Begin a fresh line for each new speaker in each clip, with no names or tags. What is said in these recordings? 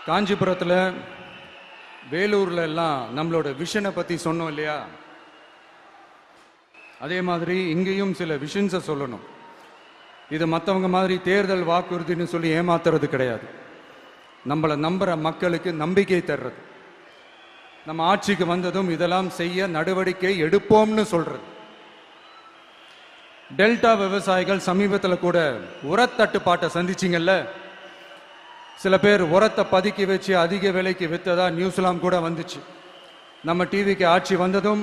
காஞ்சிபுரத்தில் வேலூர்ல எல்லாம் நம்மளோட விஷனை பத்தி சொன்னோம் இல்லையா? அதே மாதிரி இங்கேயும் சில விஷன்ஸை சொல்லணும். இது மற்றவங்க மாதிரி தேர்தல் வாக்குறுதின்னு சொல்லி ஏமாத்துறது கிடையாது. நம்மளை நம்புற மக்களுக்கு நம்பிக்கை தர்றது. நம்ம ஆட்சிக்கு வந்ததும் இதெல்லாம் செய்ய நடவடிக்கை எடுப்போம்னு சொல்றது. டெல்டா விவசாயிகள் சமீபத்தில் கூட உரத்தட்டுப்பாட்டை சந்திச்சிங்கல்ல. சில பேர் உரத்தை பதுக்கி வச்சு அதிக விலைக்கு விற்றதா நியூஸ்லாம் கூட வந்துச்சு. நம்ம டிவிக்கு ஆட்சி வந்ததும்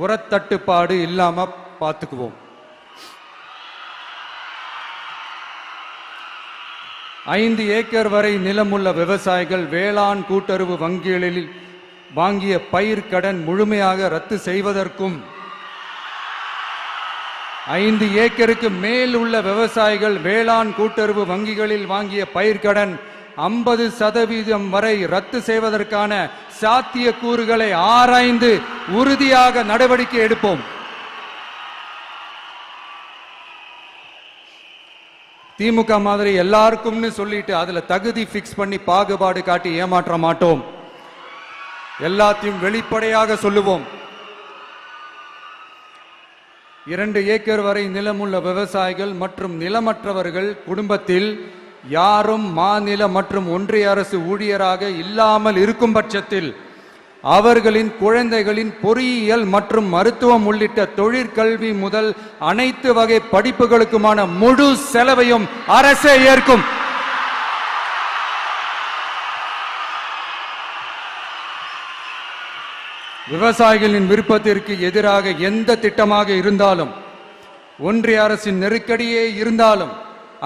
உரத்தட்டுப்பாடு இல்லாம பார்த்துக்குவோம். 5 ஏக்கர் வரை நிலமுள்ள விவசாயிகள் வேளாண் கூட்டுறவு வங்கிகளில் வாங்கிய பயிர் கடன் முழுமையாக ரத்து செய்வதற்கும் 5 ஏக்கருக்கு மேல் உள்ள விவசாயிகள் வேளாண் கூட்டுறவு வங்கிகளில் வாங்கிய பயிர்க்கடன் 50% வரை ரத்து செய்வதற்கான சாத்திய கூறுகளை ஆராய்ந்து உறுதியாக நடவடிக்கை எடுப்போம். திமுக மாதிரி எல்லாருக்கும்னு சொல்லிட்டு அதுல தகுதி பிக்ஸ் பண்ணி பாகுபாடு காட்டி ஏமாற்ற மாட்டோம். எல்லாத்தையும் வெளிப்படையாக சொல்லுவோம். 2 ஏக்கர் வரை நிலமுள்ள விவசாயிகள் மற்றும் நிலமற்றவர்கள் குடும்பத்தில் யாரும் மாநில மற்றும் ஒன்றிய அரசு ஊழியராக இல்லாமல் இருக்கும் பட்சத்தில் அவர்களின் குழந்தைகளின் பொறியியல் மற்றும் மருத்துவம் உள்ளிட்ட தொழிற்கல்வி முதல் அனைத்து வகை படிப்புகளுக்குமான முழு செலவையும் அரசே ஏற்கும். விவசாயிகளின் விருப்பத்திற்கு எதிராக எந்த திட்டமாக இருந்தாலும், ஒன்றிய அரசின் நெருக்கடியே இருந்தாலும்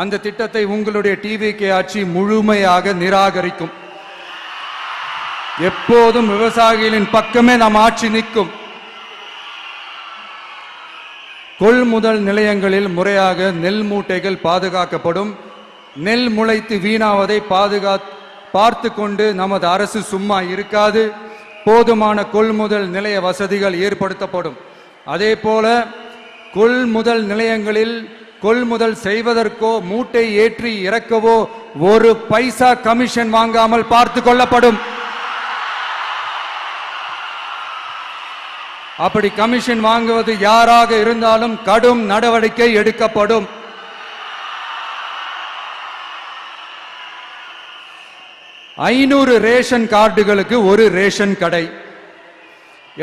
அந்த திட்டத்தை உங்களுடைய டிவிகே ஆட்சி முழுமையாக நிராகரிக்கும். எப்போதும் விவசாயிகளின் பக்கமே நம் ஆட்சி நிற்கும். கொள்முதல் நிலையங்களில் முறையாக நெல் மூட்டைகள் பாதுகாக்கப்படும். நெல் முளைத்து வீணாவதை பார்த்து கொண்டு நமது அரசு சும்மா இருக்காது. போதுமான கொள்முதல் நிலைய வசதிகள் ஏற்படுத்தப்படும். அதே போல கொள்முதல் நிலையங்களில் கொள்முதல் செய்வதற்கோ மூட்டை ஏற்றி இறக்கவோ 1 பைசா கமிஷன் வாங்காமல் பார்த்து கொள்ளப்படும். அப்படி கமிஷன் வாங்குவது யாராக இருந்தாலும் கடும் நடவடிக்கை எடுக்கப்படும். ஐநூறு ரேஷன் கார்டுகளுக்கு 1 ரேஷன் கடை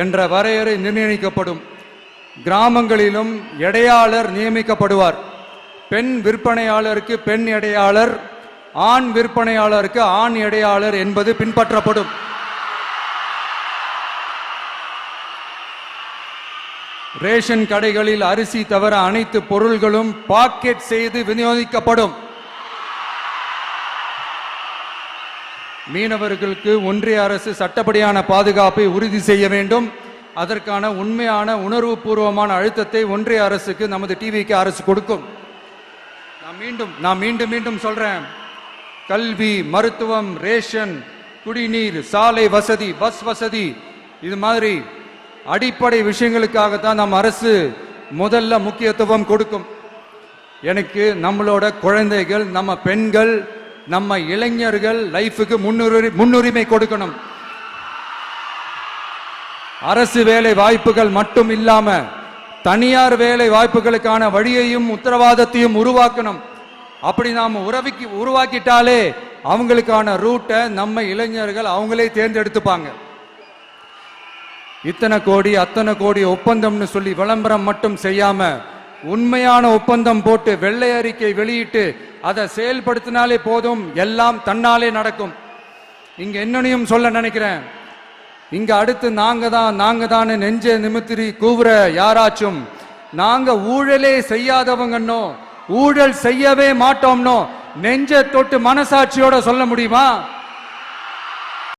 என்ற வரையறை நிர்ணயிக்கப்படும். கிராமங்களிலும் எடையாளர் நியமிக்கப்படுவார். பெண் விற்பனையாளருக்கு பெண் எடையாளர், ஆண் விற்பனையாளருக்கு ஆண் எடையாளர் என்பது பின்பற்றப்படும். ரேஷன் கடைகளில் அரிசி தவிர அனைத்து பொருள்களும் பாக்கெட் செய்து விநியோகிக்கப்படும். மீனவர்களுக்கு ஒன்றிய அரசு சட்டப்படியான பாதுகாப்பை உறுதி செய்ய வேண்டும். அதற்கான உண்மையான உணர்வுபூர்வமான அழுத்தத்தை ஒன்றிய அரசுக்கு நமது டிவிக்கு அரசு கொடுக்கும். நான் மீண்டும் சொல்றேன். கல்வி, மருத்துவம், ரேஷன், குடிநீர், சாலை வசதி, பஸ் வசதி, இது மாதிரி அடிப்படை விஷயங்களுக்காகத்தான் நம் அரசு முதல்ல முக்கியத்துவம் கொடுக்கும். எனக்கு நம்மளோட குழந்தைகள், நம்ம பெண்கள், நம்ம இளைஞர்கள் லைஃபுக்கு முன்னுரிமை கொடுக்கணும். அரசு வேலை வாய்ப்புகள் மட்டும் இல்லாம தனியார் வேலை வாய்ப்புகளுக்கான வழியையும் உத்தரவாதத்தையும் உருவாக்கணும். அப்படி நாம உருவாக்கிட்டாலே அவங்களுக்கான ரூட்டை நம்ம இளைஞர்கள் அவங்களே தேர்ந்தெடுத்துப்பாங்க. இத்தனை கோடி அத்தனை கோடி ஒப்பந்தம்னு சொல்லி விளம்பரம் மட்டும் செய்யாம உண்மையான ஒப்பந்தம் போட்டு வெள்ளை அறிக்கை வெளியிட்டு அதை செயல்படுத்தினாலே போதும், எல்லாம் தன்னாலே நடக்கும். இங்க என்னனையும் சொல்ல நினைக்கிறேன். இங்க அடுத்து நாங்க தான் நெஞ்ச நிமித்திரி கூவுற யாராச்சும் நாங்க ஊழலே செய்யாதவங்கன்னோ ஊழல் செய்யவே மாட்டோம்னோ நெஞ்ச தொட்டு மனசாட்சியோட சொல்ல முடியுமா?